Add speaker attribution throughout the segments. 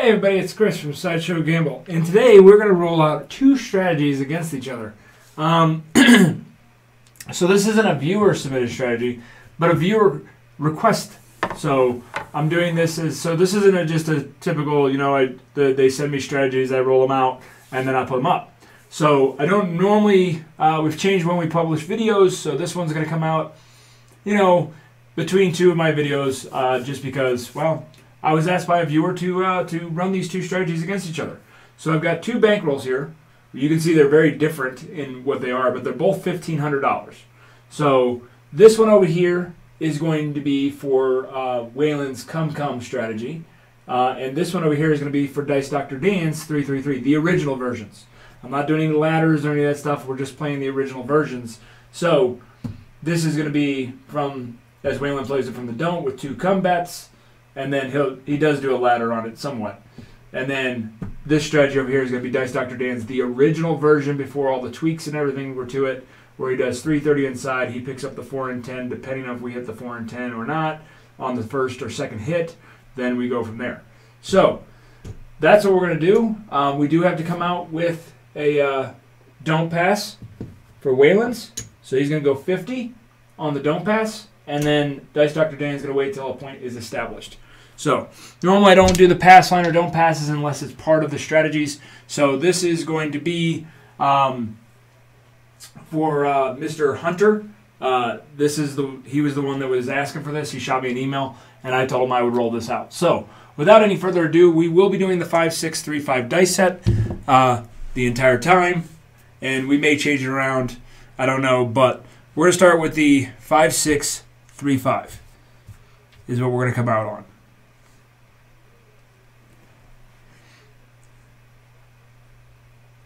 Speaker 1: Hey everybody, it's Chris from SideshowGamble, and today we're going to roll out two strategies against each other. So this isn't a viewer submitted strategy, but a viewer request. So I'm doing this this isn't just a typical, they send me strategies, I roll them out, and then I put them up. So I don't normally, we've changed when we publish videos, so this one's going to come out, between two of my videos, just because, well, I was asked by a viewer to run these two strategies against each other. So I've got two bankrolls here. You can see they're very different in what they are, but they're both $1,500. So this one over here is going to be for Wayland's Come strategy. And this one over here is going to be for Dice Dr. Dan's 333, the original versions. I'm not doing any ladders or any of that stuff. We're just playing the original versions. So this is going to be from, as Wayland plays it from the don't with tComeBets. And then he does do a ladder on it somewhat. And then this strategy over here is going to be Dice Dr. Dan's, the original version before all the tweaks and everything were to it, where he does 330 inside. He picks up the 4 and 10, depending on if we hit the 4 and 10 or not on the first or second hit. Then we go from there. So that's what we're going to do. We do have to come out with a don't pass for Wayland's. So he's going to go 50 on the don't pass. And then Dice Dr. Dan's going to wait till a point is established. So normally I don't do the pass line or don't passes unless it's part of the strategies. So this is going to be for Mr. Hunter. He was the one that was asking for this. He shot me an email, and I told him I would roll this out. So without any further ado, we will be doing the 5-6-3-5 dice set the entire time, and we may change it around. I don't know, but we're going to start with the 5-6-3-5 is what we're going to come out on.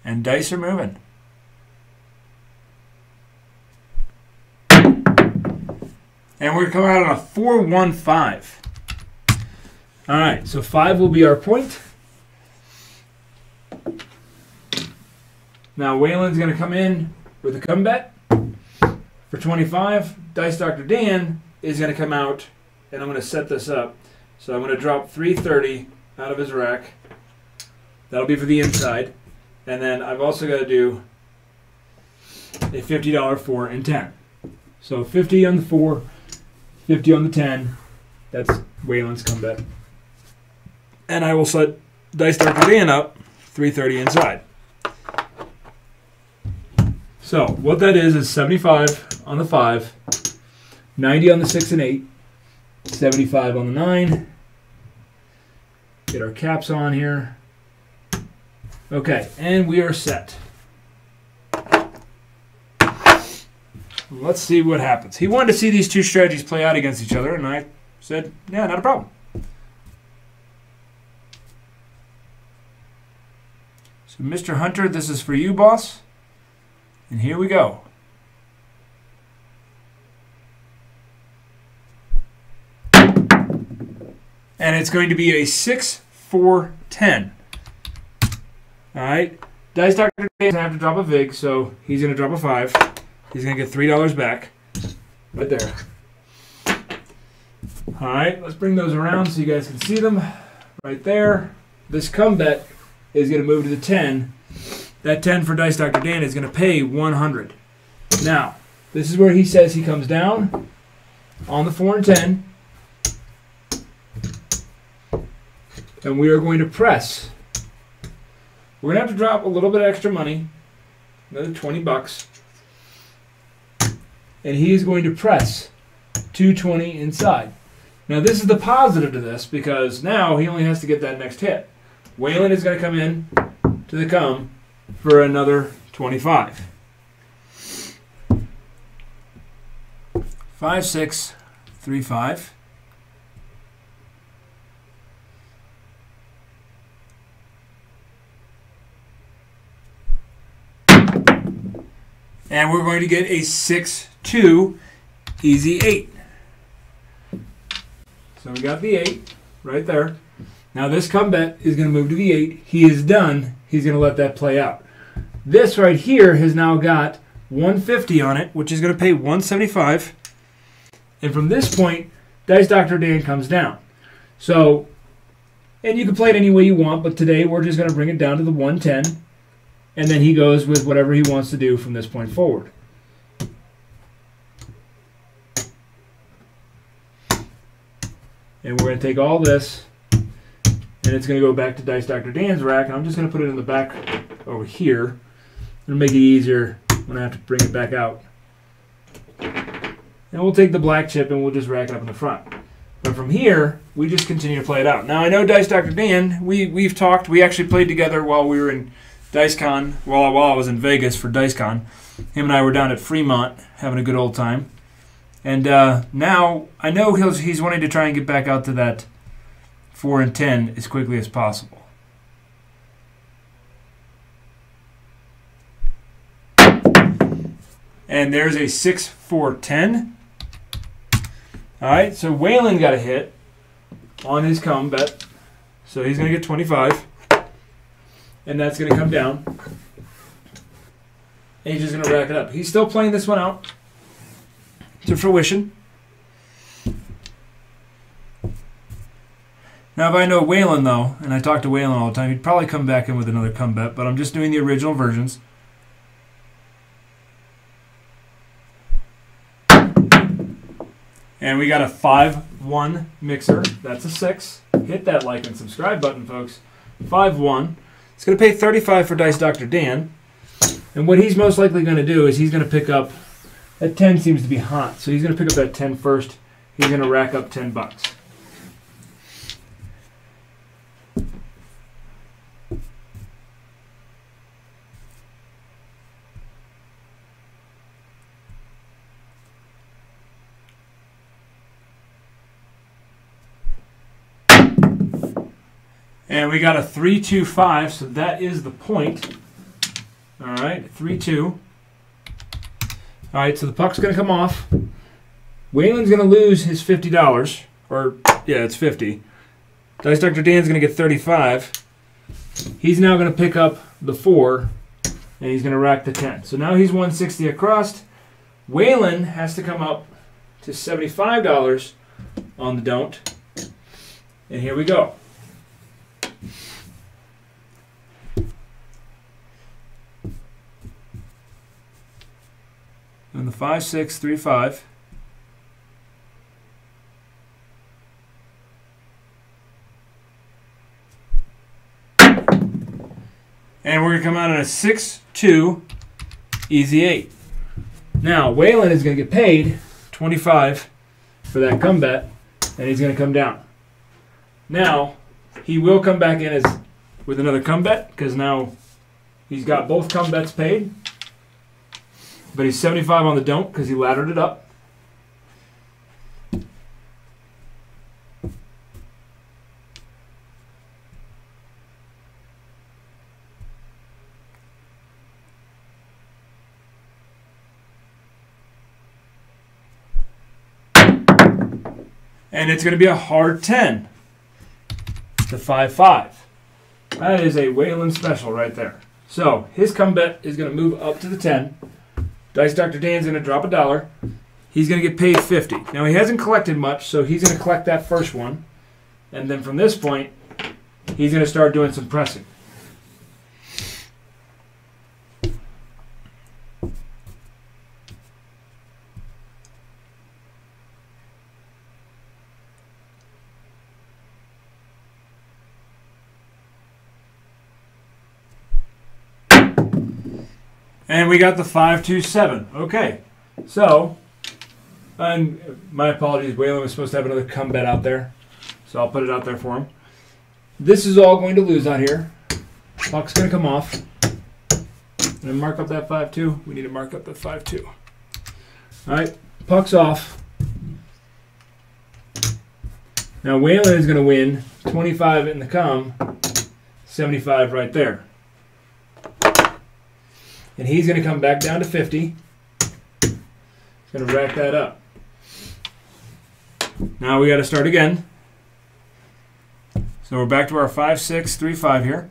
Speaker 1: And dice are moving. And we're going to come out on a 4-1-5. All right, so 5 will be our point. Now Wayland's going to come in with a come bet for 25. Dice Dr. Dan is going to come out, and I'm going to set this up. So I'm going to drop 330 out of his rack. That'll be for the inside. And then I've also got to do a $50 4 and 10. So 50 on the 4, 50 on the 10. That's Wayland's come bet. And I will set Dice Dr. Dan up 330 inside. So what that is 75 on the 5, 90 on the 6 and 8, 75 on the 9. Get our caps on here. Okay, and we are set. Let's see what happens. He wanted to see these two strategies play out against each other, and I said, yeah, not a problem. So Mr. Hunter, this is for you, boss. And here we go. And it's going to be a 6-4-10. All right. Dice Dr. Dan is going to have to drop a vig, so he's going to drop a 5. He's going to get $3 back. Right there. All right. Let's bring those around so you guys can see them. Right there. This come bet is going to move to the 10. That 10 for Dice Dr. Dan is going to pay 100. Now, this is where he says he comes down on the 4 and 10. And we are going to press. We're going to have to drop a little bit of extra money, another 20 bucks. And he is going to press 220 inside. Now, this is the positive to this because now he only has to get that next hit. Wayland is going to come in to the come for another 25. 5-6-3-5. And we're going to get a 6-2 easy 8. So we got the 8 right there. Now this come bet is going to move to the 8. He is done. He's going to let that play out. This right here has now got 150 on it, which is going to pay 175. And from this point, Dice Dr. Dan comes down. So And you can play it any way you want, but today we're just going to bring it down to the 110, and then he goes with whatever he wants to do from this point forward. And we're going to take all this, and it's going to go back to Dice Dr. Dan's rack, and I'm just going to put it in the back over here. It'll make it easier when I have to bring it back out. And we'll take the black chip and we'll just rack it up in the front. But from here, we just continue to play it out. Now, I know Dice Dr. Dan, we've talked. We actually played together while we were in DiceCon, while I was in Vegas for DiceCon. Him and I were down at Fremont having a good old time. And now, I know he's wanting to try and get back out to that 4 and 10 as quickly as possible. And there's a 6, 4, 10. All right, so Waylon got a hit on his ComeBet. So he's going to get 25. And that's going to come down. And he's just going to rack it up. He's still playing this one out to fruition. Now, if I know Waylon, though, and I talk to Waylon all the time, he'd probably come back in with another ComeBet, but I'm just doing the original versions. And we got a 5-1 mixer. That's a 6. Hit that like and subscribe button, folks. 5-1. It's going to pay 35 for Dice Dr. Dan. And what he's most likely going to do is he's going to pick up... That 10 seems to be hot, so he's going to pick up that 10 first. He's going to rack up $10. And we got a 3-2-5, so that is the point. All right, 3-2. All right, so the puck's going to come off. Waylon's going to lose his $50. Or, yeah, it's 50. Dice Dr. Dan's going to get 35. He's now going to pick up the 4, and he's going to rack the 10. So now he's 160 across. Waylon has to come up to $75 on the don't. And here we go. And the 5, 6, 3, 5. And we're going to come out on a 6-2 easy 8. Now, Waylon is going to get paid 25 for that ComeBet, and he's going to come down. Now, he will come back in with another ComeBet, because now he's got both ComeBets paid. But he's 75 on the don't because he laddered it up. And it's going to be a hard 10 to 5-5. That is a Waylon special right there. So his ComeBet is going to move up to the 10. Dice Dr. Dan's going to drop $1. He's going to get paid 50. Now, he hasn't collected much, so he's going to collect that first one. And then from this point, he's going to start doing some pressing. And we got the 5-2-7. Okay, so, and my apologies, Waylon was supposed to have another ComeBet out there, so I'll put it out there for him. This is all going to lose out here. Puck's going to come off. And mark up that 5-2. We need to mark up that 5-2. All right, puck's off. Now Waylon is going to win 25 in the come, 75 right there. And he's going to come back down to 50. He's going to rack that up. Now we got to start again. So we're back to our 5, 6, 3, 5 here.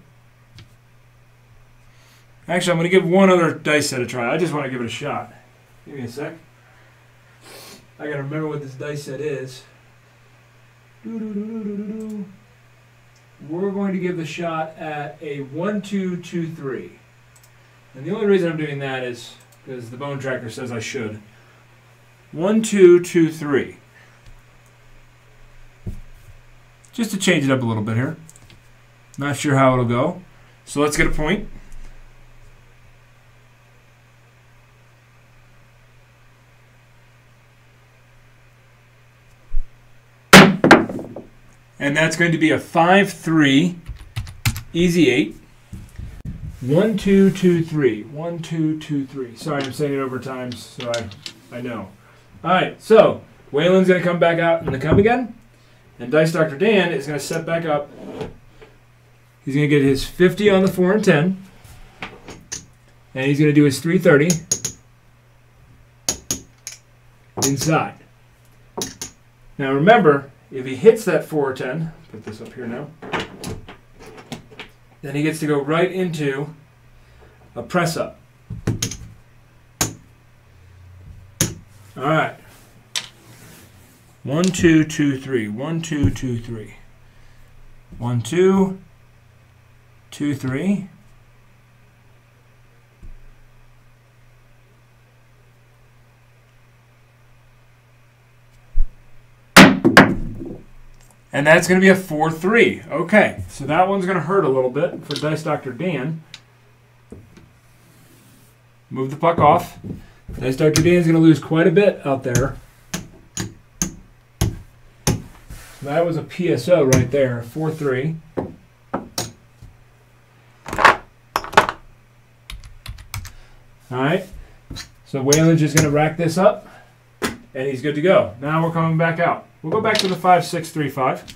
Speaker 1: Actually, I'm going to give one other dice set a try. I just want to give it a shot. Give me a sec. I got to remember what this dice set is. we're going to give the shot at a 1-2-2-3. And the only reason I'm doing that is because the bone tracker says I should. 1-2-2-3. Just to change it up a little bit here. Not sure how it'll go. So let's get a point. And that's going to be a 5-3, easy 8. 1-2-2-3. 1-2-2-3. Sorry, I'm saying it over time, so I know. All right, so Waylon's going to come back out in the come again. And Dice Dr. Dan is going to set back up. He's going to get his 50 on the 4 and 10. And he's going to do his 330 inside. Now remember, if he hits that 4 or 10, put this up here now, then he gets to go right into a press up. All right. 1-2-2-3. 1-2-2-3. 1-2-2-3. And that's going to be a 4-3. Okay, so that one's going to hurt a little bit for Dice Dr. Dan. Move the puck off. Dice Dr. Dan's going to lose quite a bit out there. That was a PSO right there, 4-3. All right, so Waylon's just going to rack this up, and he's good to go. Now we're coming back out. We'll go back to the 5-6-3-5.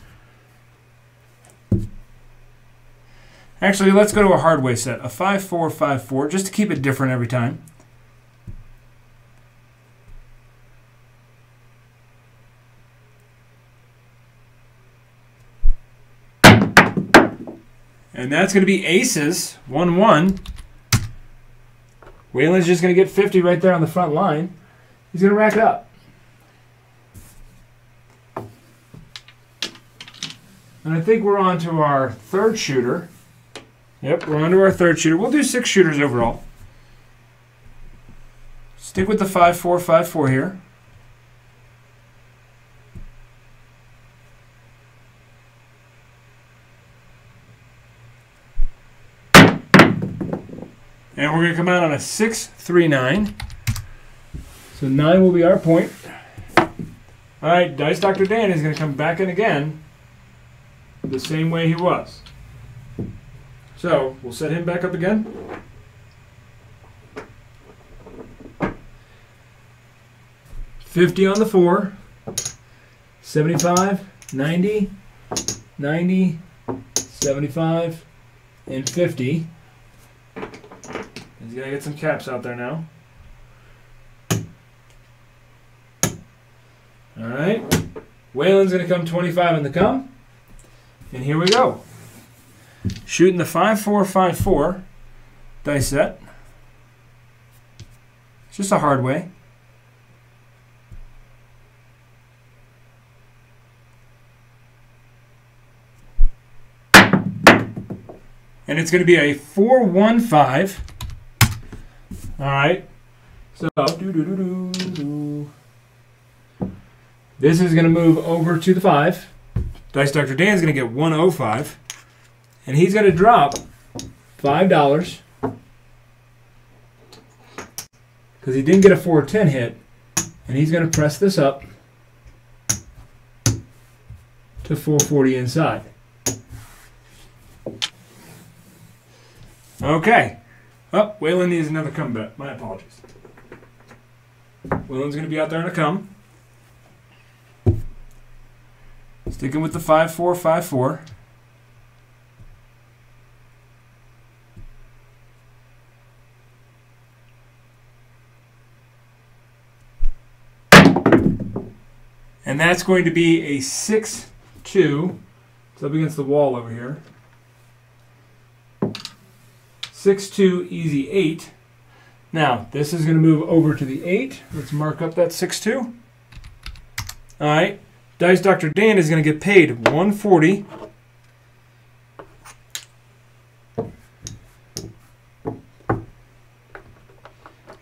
Speaker 1: Actually, let's go to a Hardway set, a 5-4-5-4, just to keep it different every time. And that's going to be aces, 1-1. Waylon's just going to get 50 right there on the front line. He's going to rack it up. And I think we're on to our third shooter. Yep, we're on to our third shooter. We'll do 6 shooters overall. Stick with the 5-4-5-4 here. And we're going to come out on a 6-3-9. So 9 will be our point. All right, Dice Dr. Dan is going to come back in again the same way he was. So we'll set him back up again. $50 on the 4. 75, 90, 90, 75, and 50. He's going to get some caps out there now. All right. Waylon's going to come 25 in the come. And here we go. Shooting the 5-4-5-4 dice set. It's just a Hardway. And it's going to be a 4-1-5. All right. So this is going to move over to the 5. Dice Dr. Dan's going to get 105. And he's going to drop $5 because he didn't get a 4-10 hit. And he's going to press this up to 440 inside. Okay. Oh, Waylon needs another come bet. My apologies. Waylon's going to be out there in a come. Sticking with the 5-4-5-4. And that's going to be a 6-2. It's up against the wall over here. 6-2, easy 8. Now, this is going to move over to the 8. Let's mark up that 6-2. All right. Dice Dr. Dan is going to get paid $140.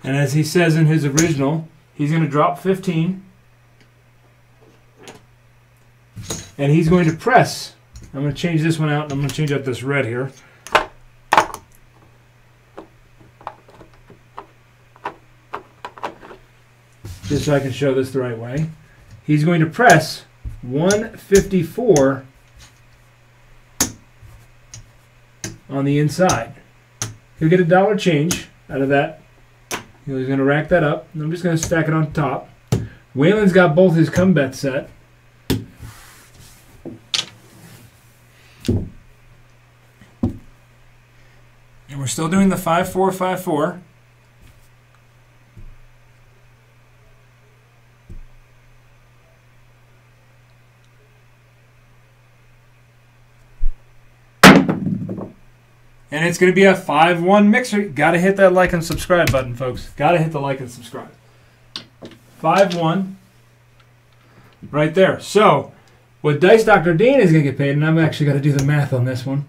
Speaker 1: And as he says in his original, he's going to drop 15. And he's going to press. I'm going to change this one out, and I'm going to change out this red here. Just so I can show this the right way. He's going to press 154 on the inside. He'll get $1 change out of that. He's going to rack that up. I'm just going to stack it on top. Waylon's got both his ComeBets set. And we're still doing the 5-4-5-4. And it's going to be a 5-1 mixer. Got to hit that like and subscribe button, folks. Got to hit the like and subscribe. 5-1. Right there. So, what Dice Dr. Dan is going to get paid, and I'm actually going to do the math on this one.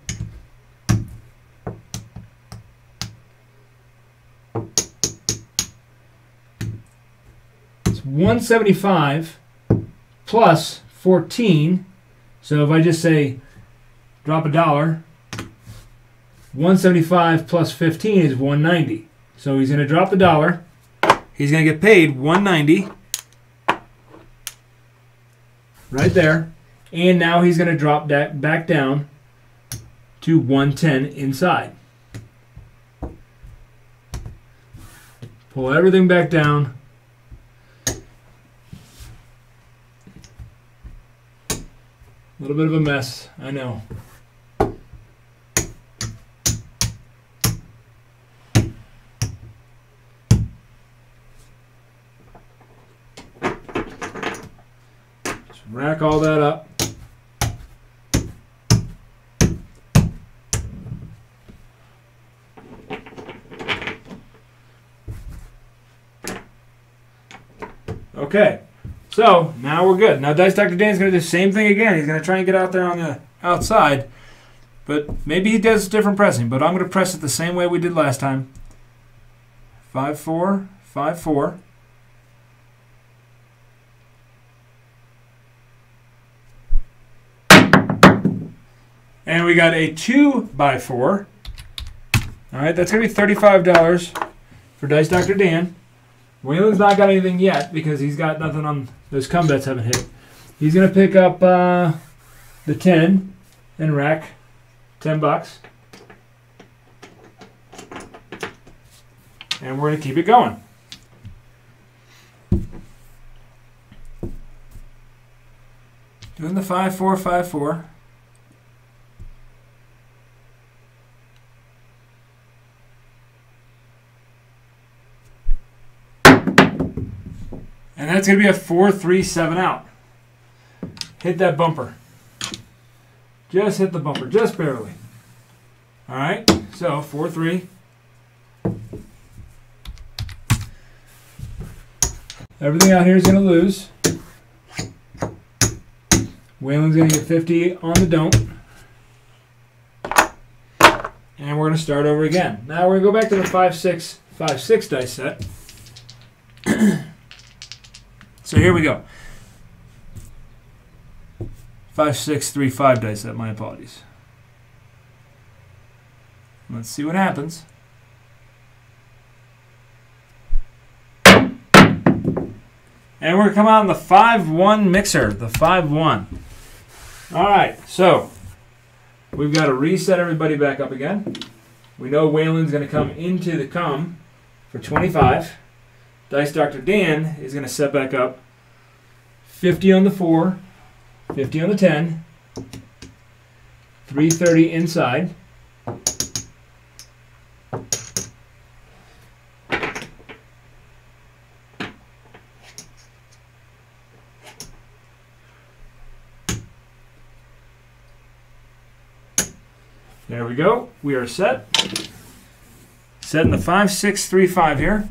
Speaker 1: It's 175 plus 14. So if I just say drop $1, 175 plus 15 is 190. So he's going to drop $1. He's going to get paid 190. Right there. And now he's going to drop that back down to 110 inside. Pull everything back down. A little bit of a mess, I know. Just rack all that up. Okay, so now we're good. Now Dice Dr. Dan's going to do the same thing again. He's going to try and get out there on the outside, but maybe he does different pressing, but I'm going to press it the same way we did last time. 5-4, 5-4. And we got a 2x4. All right, that's going to be $35 for Dice Dr. Dan. Waylon's not got anything yet because he's got nothing on those ComeBets haven't hit. He's going to pick up the 10 and rack $10. And we're going to keep it going. Doing the 5-4, 5-4. And that's going to be a 4-3-7 out. Hit that bumper. Just hit the bumper, just barely. All right, so 4-3. Everything out here is going to lose. Waylon's going to get 50 on the don't. And we're going to start over again. Now we're going to go back to the 5-6, 5-6 dice set. So here we go. 5-6-3-5 dice set, my apologies. Let's see what happens. And we're going to come out on the 5-1 mixer, the 5-1. All right, so we've got to reset everybody back up again. We know Waylon's going to come into the com for 25. Dice Dr. Dan is going to set back up 50 on the 4, 50 on the 10, 330 inside. There we go. We are set. Setting the 5-6-3-5 here.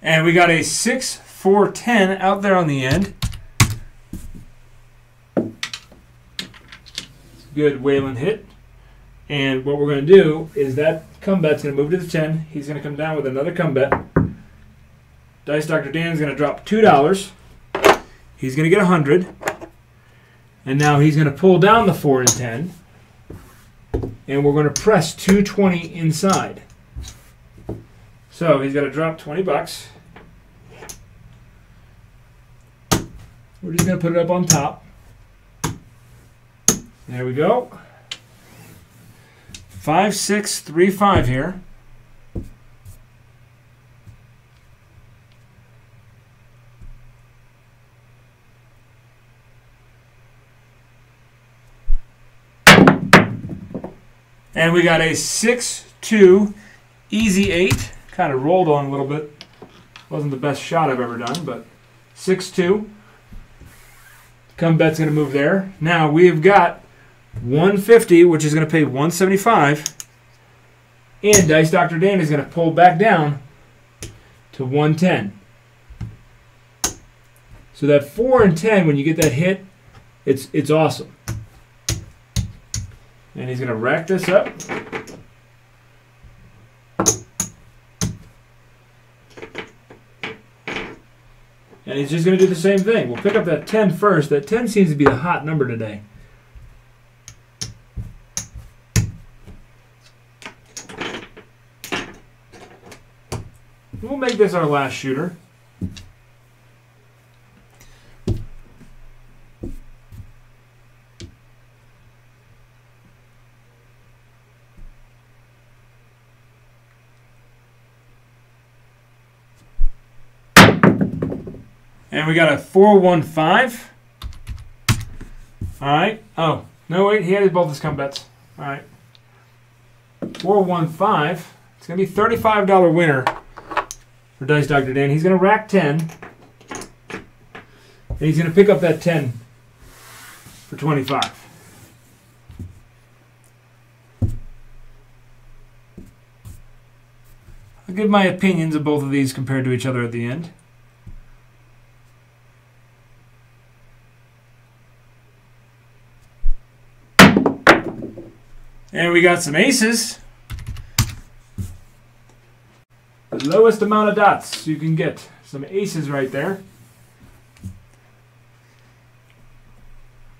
Speaker 1: And we got a 6-4-10 out there on the end. good Whalen hit. And what we're going to do is that ComeBet's going to move to the 10. He's going to come down with another ComeBet. Dice Dr. Dan's going to drop $2. He's going to get 100. And now he's going to pull down the 4 and 10. And we're going to press 220 inside. So he's got to drop 20 bucks. We're just going to put it up on top. There we go. 5, 6, 3, 5 here. And we got a 6-2 easy 8. Kind of rolled on a little bit. Wasn't the best shot I've ever done, but 6-2. ComeBet's going to move there. Now we've got 150, which is going to pay 175. And Dice Dr. Dan is going to pull back down to 110. So that 4 and 10, when you get that hit, it's awesome. And he's going to rack this up. And he's just going to do the same thing. We'll pick up that 10 first. That 10 seems to be the hot number today. We'll make this our last shooter. And we got a 4-1-5. All right. Oh, no, wait. He had both his ComeBets. All right. 4-1-5. It's going to be $35 winner for Dice Dr. Dan. He's going to rack 10. And he's going to pick up that 10 for 25. I'll give my opinions of both of these compared to each other at the end. And we got some aces. The lowest amount of dots you can get. Some aces right there.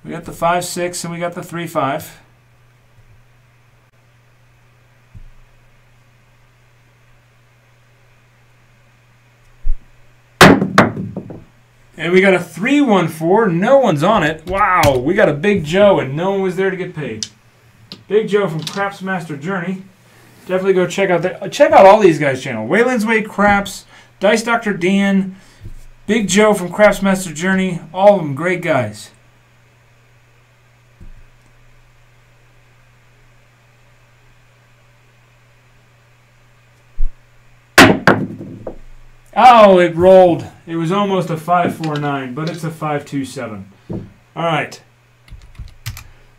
Speaker 1: We got the 5-6 and we got the 3-5. And we got a 3-1-4. No one's on it. Wow, we got a Big Joe and no one was there to get paid. Big Joe from Crapsmaster Journey. Definitely go check out all these guys' channel. Wayland's Way Craps, Dice Dr. Dan, Big Joe from Crapsmaster Journey. All of them great guys. Oh, it rolled. It was almost a 5-4-9, but it's a 5-2-7. All right.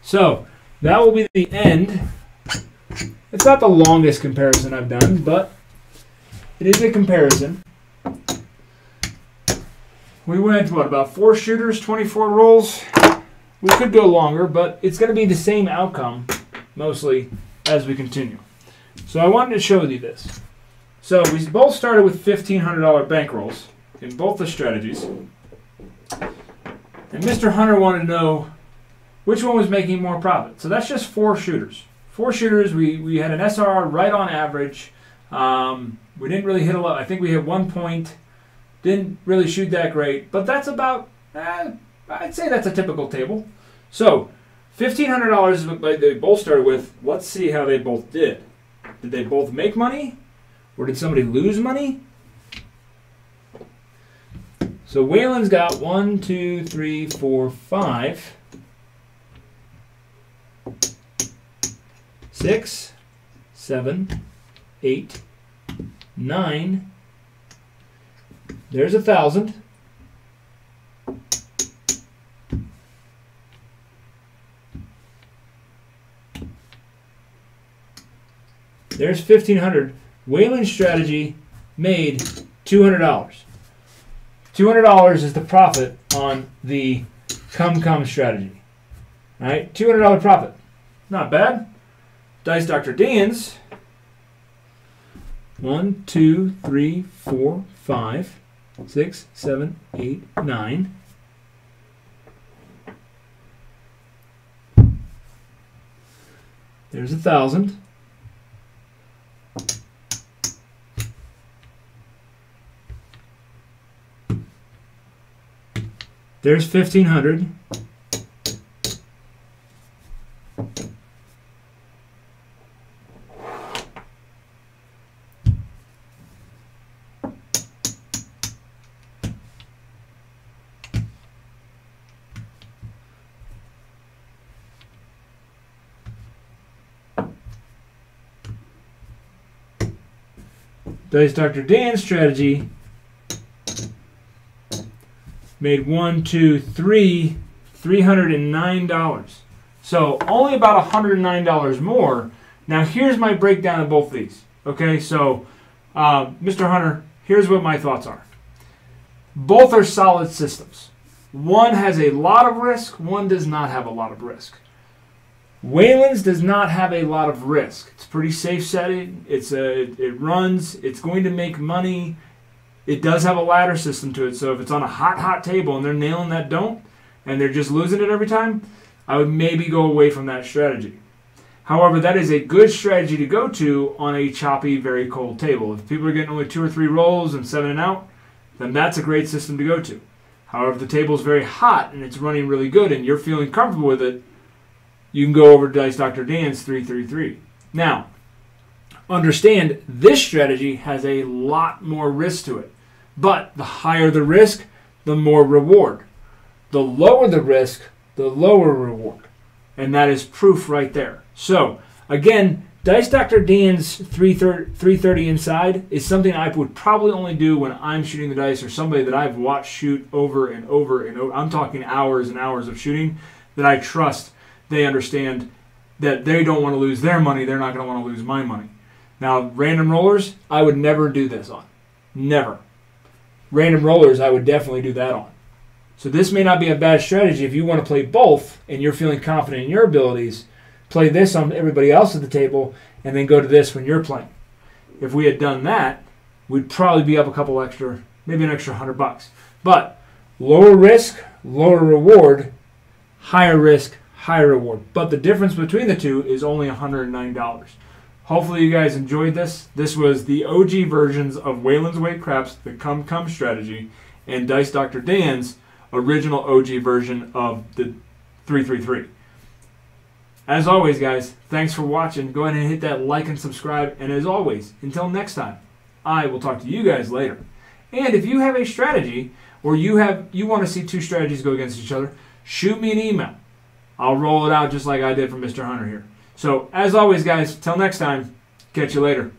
Speaker 1: So that will be the end. It's not the longest comparison I've done, but it is a comparison. We went, what, about 4 shooters, 24 rolls? We could go longer, but it's going to be the same outcome, mostly, as we continue. So I wanted to show you this. So we both started with $1,500 bankrolls in both the strategies. And Mr. Hunter wanted to know which one was making more profit. So that's just 4 shooters. 4 shooters, we had an SRR right on average. We didn't really hit a lot. I think we hit 1 point. Didn't really shoot that great. But that's about, I'd say that's a typical table. So $1,500 is what they both started with. Let's see how they both did. Did they both make money? Or did somebody lose money? So Wayland's got 1, 2, 3, 4, 5. 6, 7, 8, 9. There's 1,000. There's 1,500. Wayland's strategy made $200. $200 is the profit on the come strategy. All right, $200 profit. Not bad. Dice Dr. Dan's. 1, 2, 3, 4, 5, 6, 7, 8, 9. There's 1,000. There's 1,500. Dice Dr. Dan's strategy made $309. So only about $109 more. Now here's my breakdown of both these. Okay, so Mr. Hunter, here's what my thoughts are. Both are solid systems. One has a lot of risk, one does not have a lot of risk. Wayland's does not have a lot of risk. It's pretty safe setting. It runs. It's going to make money. It does have a ladder system to it. So if it's on a hot table and they're nailing that don't, and they're just losing it every time, I would maybe go away from that strategy. However, that is a good strategy to go to on a choppy, very cold table. If people are getting only 2 or 3 rolls and 7 and out, then that's a great system to go to. However, if the table is very hot and it's running really good and you're feeling comfortable with it, you can go over to Dice Dr. Dan's 333. Now, understand this strategy has a lot more risk to it. But the higher the risk, the more reward. The lower the risk, the lower reward. And that is proof right there. So, again, Dice Dr. Dan's 330 inside is something I would probably only do when I'm shooting the dice or somebody that I've watched shoot over and over and over. I'm talking hours and hours of shooting that I trust. They understand that they don't want to lose their money. They're not going to want to lose my money. Now, random rollers, I would never do this on. Never. Random rollers, I would definitely do that on. So this may not be a bad strategy if you want to play both and you're feeling confident in your abilities. Play this on everybody else at the table and then go to this when you're playing. If we had done that, we'd probably be up a couple extra, maybe an extra $100. But lower risk, lower reward, higher risk, higher reward. But the difference between the two is only $109. Hopefully you guys enjoyed this. This was the OG versions of Wayland's Weight Craps, the Come strategy, and Dice Dr. Dan's original OG version of the 333. As always, guys, thanks for watching. Go ahead and hit that like and subscribe. And as always, until next time, I will talk to you guys later. And if you have a strategy or you want to see 2 strategies go against each other, shoot me an email. I'll roll it out just like I did for Mr. Hunter here. So, as always, guys, till next time, catch you later.